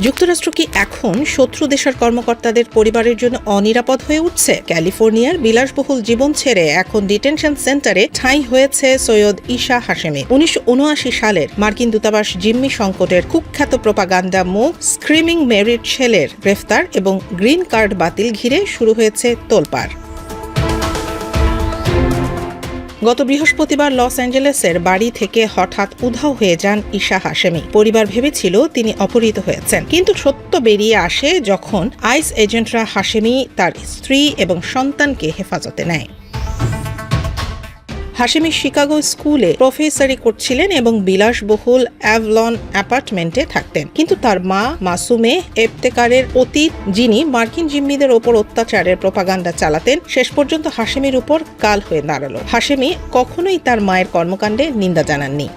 যুক্তরাষ্ট্র কি এখন শত্রু দেশের কর্মকর্তাদের পরিবারের জন্য অনিরাপদ হয়ে উঠছে? ক্যালিফোর্নিয়ার বিলাসবহুল জীবন ছেড়ে এখন ডিটেনশন সেন্টারে ঠাঁই হয়েছে সৈয়দ ঈশা হাশেমি। 1979 সালের মার্কিন দূতাবাস জিম্মি সংকটের কুখ্যাত প্রোপাগান্ডা মুভ স্ক্রিমিং মেরির ছেলের গ্রেফতার এবং গ্রিন কার্ড বাতিল ঘিরে শুরু হয়েছে তোলপাড়। গত বৃহস্পতিবার লস অ্যাঞ্জেলেসের বাড়ি থেকে হঠাৎ উধাও হয়ে যান ঈশা হাশেমি। পরিবার ভেবেছিল তিনি অপহৃত হয়েছেন, কিন্তু সত্য বেরিয়ে আসে যখন আইস এজেন্টরা হাশেমি, তার স্ত্রী এবং সন্তানকে হেফাজতে নেয়। হাশেমি শিকাগো স্কুলে প্রফেসরি করছিলেন এবং বিলাসবহুল অ্যাভলন অ্যাপার্টমেন্টে থাকতেন, কিন্তু তার মা মাসুমে ইফতেকারের অতীত, যিনি মার্কিন জিম্মিদের ওপর অত্যাচারের প্রোপাগান্ডা চালাতেন, শেষ পর্যন্ত হাশেমির উপর কাল হয়ে দাঁড়ালো। হাশেমি কখনোই তার মায়ের কর্মকাণ্ডে নিন্দা জানাননি।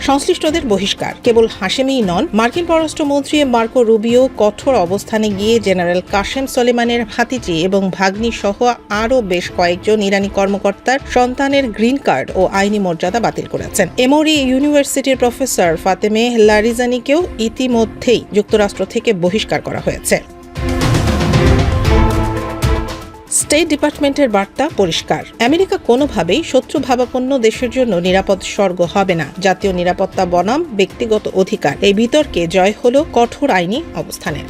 সংশ্লিষ্টদের বহিষ্কার কেবল হাশেমিই নন, মার্কিন পররাষ্ট্রমন্ত্রী মার্কো রুবিও কঠোর অবস্থানে গিয়ে জেনারেল কাশেম সোলেমানের ভাতিজি এবং ভাগ্নি সহ আরও বেশ কয়েকজন ইরানি কর্মকর্তার সন্তানের গ্রিন কার্ড ও আইনি মর্যাদা বাতিল করেছেন। এমোরি ইউনিভার্সিটির প্রফেসর ফাতেমে লারিজানিকেও ইতিমধ্যেই যুক্তরাষ্ট্র থেকে বহিষ্কার করা হয়েছে। স্টেট ডিপার্টমেন্টের বার্তা পরিষ্কার, আমেরিকা কোনোভাবেই শত্রুভাবাপন্ন দেশের জন্য নিরাপদ স্বর্গ হবে না। জাতীয় নিরাপত্তা বনাম ব্যক্তিগত অধিকার, এই বিতর্কে জয় হলো কঠোর আইনি অবস্থানের।